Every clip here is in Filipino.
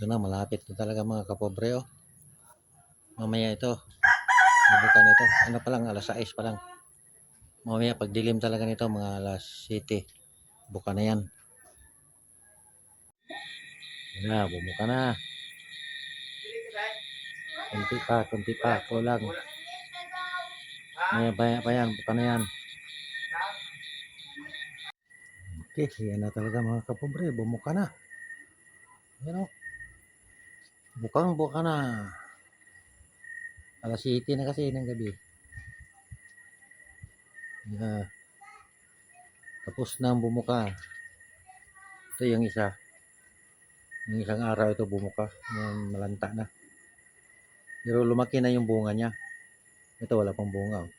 Ito na, malapit na talaga mga kapobre, oh. Mamaya ito, bubukan ito. Ano pa lang, alas 6 pa lang. Mamaya pagdilim talaga nito, mga alas 7. Buka na yan. Yan, bumuka na. Kunti pa, kulang. Maya pa yan, buka na yan. Okay, yan na talaga mga kapobre, bumuka na. Yan o. Buka na. Alas 7 na kasi ng gabi. Yeah. Tapos na ang bumuka. Ito yung isa. Yung isang araw ito bumuka. Yung malanta na. Pero lumaki na yung bunga niya. Ito wala pang bunga. Oh.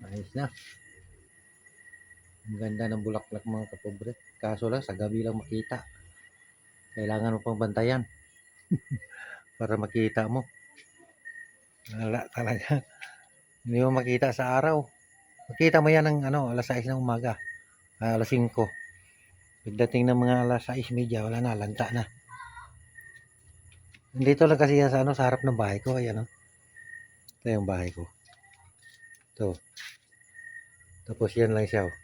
Ayos na. Ang ganda ng bulaklak mga kapobre. Kaso lang sa gabi lang makita. Kailangan mo pang bantayan. Para makita mo. Wala talaga. Hindi mo makita sa araw. Makita mo yan ng alas 6 ng umaga. Alas 5. Pagdating ng mga alas 6:30, wala na, lanta na. Dito lang kasi yan sa sa harap ng bahay ko. Ayan, oh. Ito yung bahay ko. Ito. Tapos yan lang siya. Oh.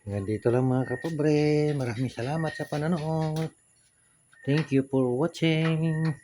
Hanggang dito lang mga kapobre. Maraming salamat sa panonood. Thank you for watching.